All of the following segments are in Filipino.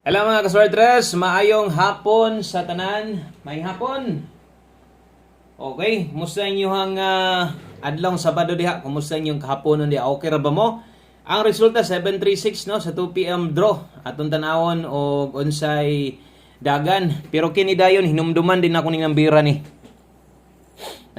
Hello mga kaswertres, maayong hapon sa tanan. May hapon. Okay, kumusta inyong adlong Sabado diha? Kumusta inyong kahaponon diha? Okay ra ba mo? Ang resulta 736 no sa 2 PM draw. Atong tanawon og unsay dagan. Pero kini dayon hinumduman din ako ning nambira ni.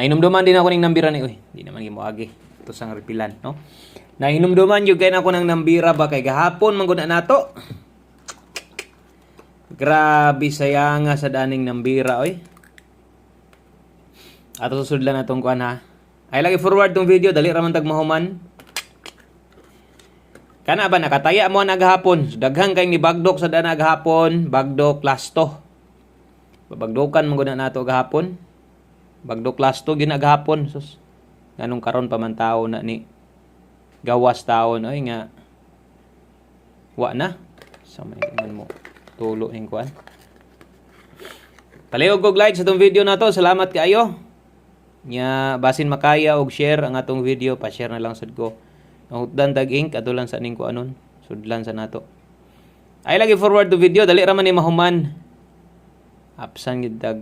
Nahinumduman din ako ning nambira ni. Uy, di naman gimoagi. Ito sang repilan, no? Nahinumduman jud kay nako nang nambira ba kay gahapon man gud nato. Grabe sayanga sa daning nambira oy. Ato susudlan natong kuan ha. Ay lagi forward tong video dali ra man tag mahuman. Kana ba nakataya mo naghapon? Daghang kay ni bagdok sa dana gahapon, bagdok lasto. Babagdokan mo gud nato gahapon. Bagdok lasto ginagahapon sus. Nganong karon pa man tawo na ni gawas taon oy nga wa na sa may mo tulo ning kuan. Palihog og like sa tong video na to. Salamat kaayo. Nya basin makaya og share ang atong video, pa-share na lang sad ko. Nahutdan tag ink atulan sa ning kuanon, sudlan sa nato. Ay lagi forward to video, dali ra man ni mahuman. Apsan gid tag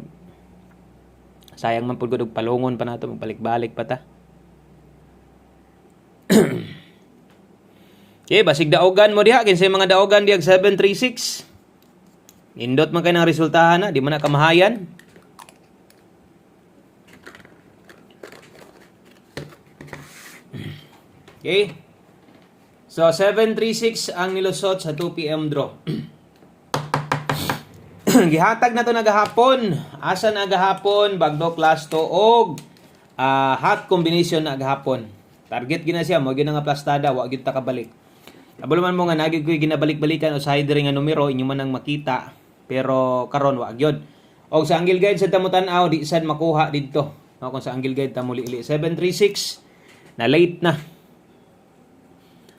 sayang man pud og palungon pa nato, magbalik-balik pa ta. Okay, basig daogan mo diha kinsay mga daogan diag 736. Indot man kay ng resultahan na, di man na kamahayan. Okay. So 736 ang nilusot sa 2 PM draw. Gihatag na to nagahapon. Asa na gahapon, bagdok lasto og hot combination na gahapon. Target gina siya, mo gina nga plastada, wa gyud ta kabalik. Abuluman mo nga nagig ko'y ginabalik-balikan o sa nga numero inyo man ang makita. Pero karon wa gyud. Og sa angle guide sa tamutan-aw di sad makuha didto. No, kung sa angle guide ta muli-ili 736 na late na.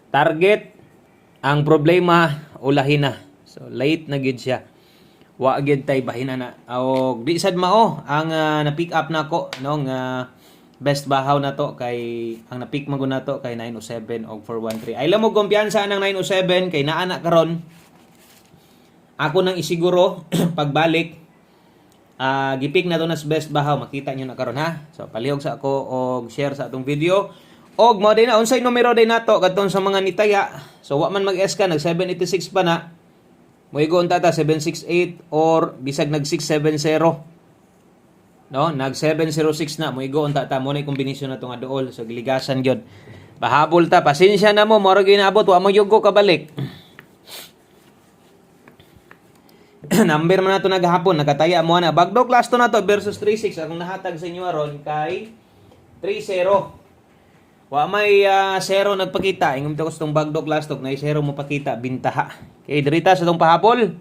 Target ang problema ulahin na. So late na gid siya. Wa gid tay bahina na. Og di sad mao ang na-pick up nako no nga best bahaw na to kay ang na-pick man gud nato kay 907 og 413. Ay lamog kumpiyansa nang 907 kay naa na karon. Ako nang isiguro pagbalik gipick na to nas best bahaw, makita nyo na karon ha. So palihog sa ako og share sa atong video. Og mo din na unsay numero din nato kadtong sa mga nitaya. So wa man mag-S ka nag 786 pa na. Moigo unta ta 768 or bisag nag 670. No, nag 706 na moigo unta ta mo na kombinasyon na to nga duol so giligasan gyud. Pahabol ta, pasensya na mo moro ginaabot wa mo yugo kabalik. Number man nato naghapon nakataya mo na bagdok last to na to versus 36 akong nahatag sa inyo aron kay 30. Wa may 0 nagpakita ingum to kustong bagdok last na 0 mo pakita bintaha. Okay, dirita sa tong pahabol.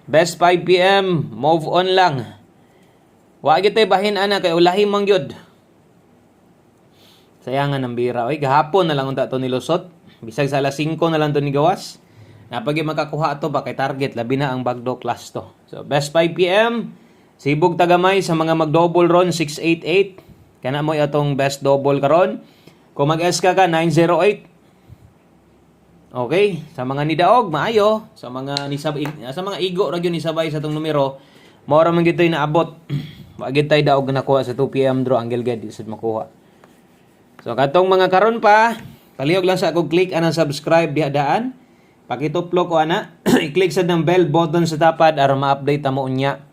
Best 5 PM, move on lang. Wa gyud tay bahin ana kay ulahi man gyud. Sayangan ang bira oy gahapon na lang unta to nilusot. Bisag sa alas 5 na lang to ni gawas. Napagi makakuha to ba kay target labi na ang bagdok last to. So best 5 PM sibog tagamay sa mga mag-double ron 688. Kana mo atong best double karon. Kung mag-S ka 908. Okay, sa mga nidaog maayo, sa mga igo ra gyud ni sabay sa tong numero, mao ra man gyud tay naabot. Wa gyud tay daog nakuha sa 2 PM draw ang gilgad isud makuha. So katong mga karon pa, palihog lang sa akong click anang subscribe diha daan. Pakituplo ko ana, i-click sa ng bell button sa tapad aron ma-update mo unya.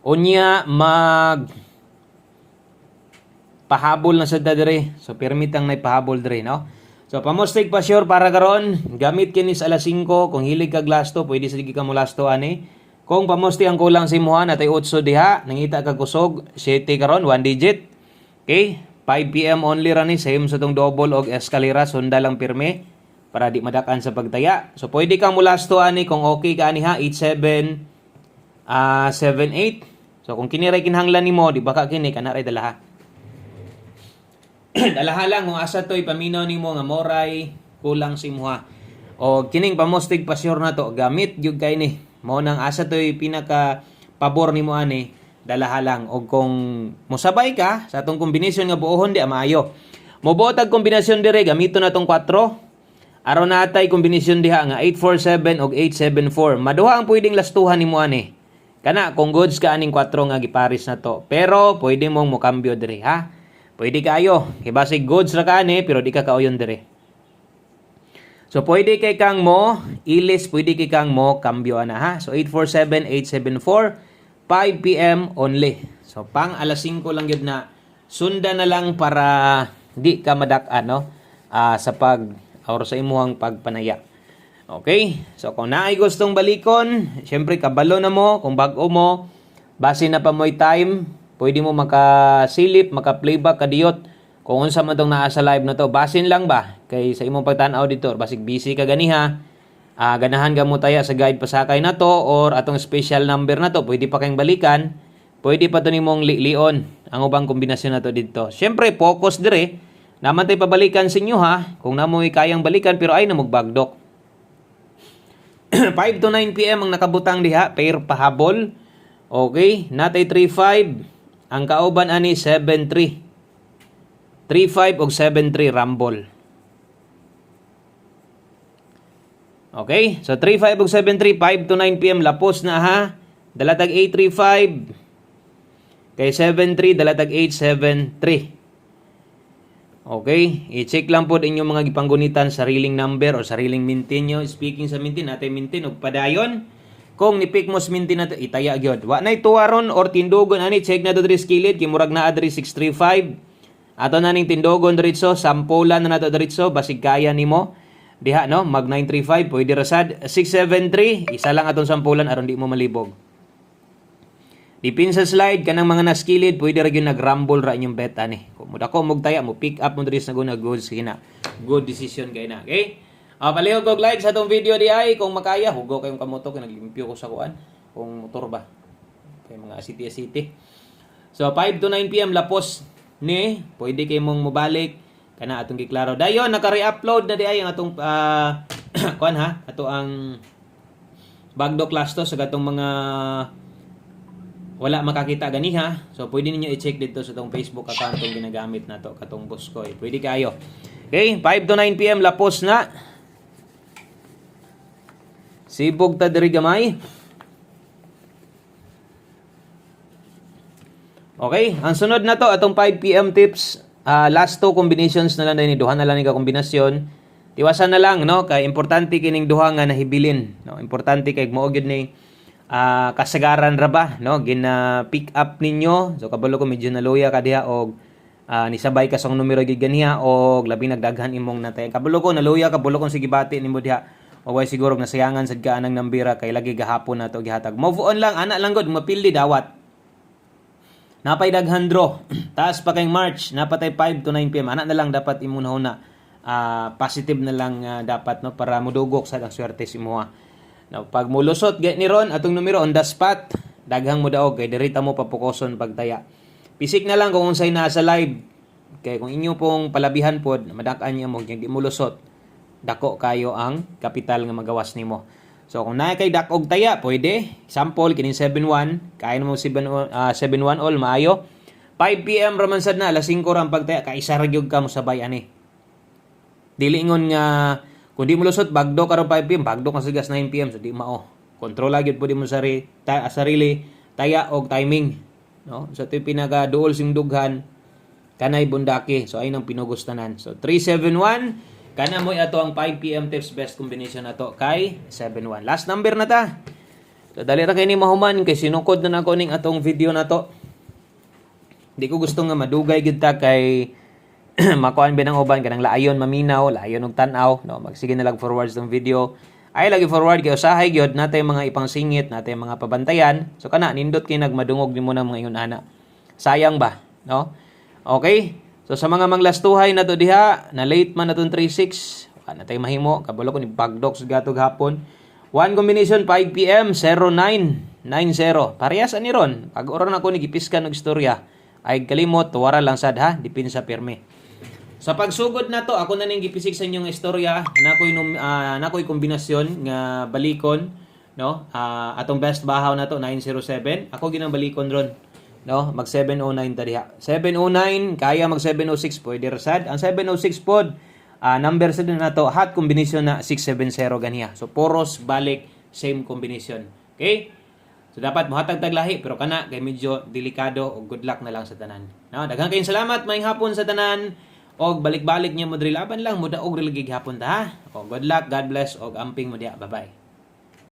Unya mag pahabol na sa dire. So permit ang naipahabol dire, no? So pamostig pa sure para karon gamit kini sa alas 5 kung hilig kag lasto, pwede sa ka mo lasto ani. Kung pamosti ang kulang simuhan natay 8 diha, nangita kag kusog 7 karon 1 digit. Okay? 5 PM only ra ni same sa tong double og eskalera sunda lang pirme para di madakan sa pagtaya. So pwede kang mulasto ani kung okay ka ani ha 87 78. So kung kini ray kinahanglan nimo di ba ka kini kana ray dalaha. Dalaha lang kung asa toy paminaw nimo nga moray kulang simuha. O kining pamostig pa sure na to gamit gyud kay ni. Mao nang asa toy pinaka pabor nimo ani dalaha lang. Og kung mosabay ka sa atong kombinasyon nga buohon di maayo. Mobuot ang kombinasyon dire gamito na tong 4. Aron natay kombinasyon diha nga 847 og 874. Maduha ang pwedeng lastuhan nimo ani. Kana kung goods ka aning 4 nga giparis na to. Pero pwede mong mo kambyo diri ha. Pwede kayo. Kay basig goods ra ka ani pero di ka kauyon diri. So pwede kay kang mo ilis, pwede kay kang mo kambyo ana ha. So 847 874 5 PM only. So pang alas 5 lang gyud na sundan na lang para di ka madak-an no sa pag or sa imuhang pagpanaya. Okay? So kung naay gustong balikon, syempre kabalo na mo, kung bag-o mo, base na pa mo'y time, pwede mo makasilip, maka-playback, kadiyot, kung unsa man tong naa sa live na to. Basin lang ba? Kay sa imong pagtan-aw dito, basig busy ka ganiha, ganahan ka mo taya sa guide pasakay na to, or atong special number na to, pwede pa kayong balikan, pwede pa to nimong lion ang ubang kombinasyon na to dito. Syempre, focus dire, naman tayo pabalikan sa inyo ha, kung namoy kayang balikan, pero ay na magbagdok. 5 to 9 PM ang nakabutang diha, pair pahabol. Okay, natay 3-5. Ang kauban ani 7-3. 3-5 og 7-3 rumble. Okay, so 3-5 og 7-3, 5 to 9 PM lapos na ha. Dalatag 8-3-5. Kay 7-3 dalatag 8-7-3. Okay, i-check lang po inyong mga gipanggunitan sariling number o sariling mintin nyo. Speaking sa mintin, natin mintin o padayon. Kung nipik mo sa mintin na itaya gyud. Wa nay tuwaron or tindogon ani, check na do diri skillet kay murag naa diri 635. Ato na ning tindogon diretso, sampulan na nato diretso basig kaya nimo. Diha no, mag 935 pwede rasad 673, isa lang atong sampulan aron di mo malibog. Dipin sa slide kanang mga naskilid pwede ra gyud nagrumble ra inyong bet ani. Kung mudako mog taya mo pick up mo diri sa guna goods kina. Good decision kay na. Okay? Palihog og like sa atong video di ay kung makaya hugo kayong kamoto kay naglimpyo ko sa kuan kung motor ba. Kay mga city. So 5 to 9 PM lapos ni pwede kay mong mobalik kana atong giklaro. Dayon naka-re-upload na di ay ang atong kuan ha, ato ang Bagdo class to sa gatong mga wala makakita ganiha. So pwede ninyo i-check dito sa tong Facebook account kung ginagamit na to katong boss ko. Pwede kayo. Okay, 5 to 9 PM lapos na. Sibog ta diri gamay. Okay, ang sunod na to atong 5 PM tips. Last two combinations na lang ni duha na lang ni ka kombinasyon. Tiwasan na lang no kay importante kining duha nga nahibilin no. Importante kay mao gyud ni kasagaran ra ba no gina pick up ninyo. So kabalo ko medyo naluya ka diha og nisabay ka sang numero gid ganiha og labi nagdaghan imong natay. Kabalo ko naluya kabalo ko sige bati nimo diha. O way siguro nasayangan sad ka anang nambira kay lagi gahapon na to gihatag. Move on lang ana lang gud mapildi dawat. Napay daghan draw. Taas pa kay March napatay 5 to 9 PM. Ana na lang dapat imo na positive na lang dapat no para modugok sa ang swerte si moha. Now, pag mulusot get ni ron atong numero on the spot, daghang mo daog kay dirita mo papukoson pagtaya. Pisik na lang kung unsay naa sa live. Kay kung inyo pong palabihan pod, madak-an niya mo di mulusot. Dako kayo ang kapital nga magawas nimo. So kung naa kay dak-og taya, pwede. Example kining 71, kaya mo 71 all maayo. 5 PM raman sad na alas 5 ra ang pagtaya kay isa ra gyud ka mo sabay ani. Dili ingon nga kung di mo lusot, bagdo karon 5 PM, bagdo ka sigas 9 PM, so di mao. Kontrol gyud po di mo sarili, taya og timing. No? So ito yung pinaka-duol sing dughan, kanay bundaki. So ay nang pinugustanan. So 371, kana mo ato ang 5 PM tips best combination nato kay 71. Last number na ta. So dali ra kay ni mahuman kay sinukod na nako ning atong video na to. Di ko gusto nga madugay gid ta kay makuan binang uban kanang laayon maminaw, laayon og tan-aw, no, magsige na lang forward sa video. Ay lagi forward kay usahay gyud natay mga ipangsingit, natay mga pabantayan. So kana nindot kay nagmadungog nimo na mga ingon ana. Sayang ba, no? Okay? So sa mga manglastuhay na to diha, na late man natong 36, wala natay mahimo, kabalo ko ni bagdok sa gatog hapon. One combination 5 PM 0990. Parehas ani ron. Pag oron ako ni gipiskan og istorya, ay kalimot tuwara lang sad ha, dipin sa pirme. Sa pagsugod na to, ako na ning gipisik sa inyong istorya, nakoy kombinasyon nga balikon, no? Atong best bahaw na to 907. Ako ginang balikon ron, no? Mag 709 ta diha. 709 kaya mag 706 pwede rasad. Ang 706 pod number sa din nato hot combination na 670 ganiya. So poros balik same combination. Okay? So dapat mohatag taglahi pero kana kay medyo delikado o good luck na lang sa tanan. No, daghang kayong salamat maayong hapon sa tanan. Og balik-balik niyo mo diri laban lang mo daog religi hapon ta ha. O good luck, God bless og amping mo diha. Bye-bye.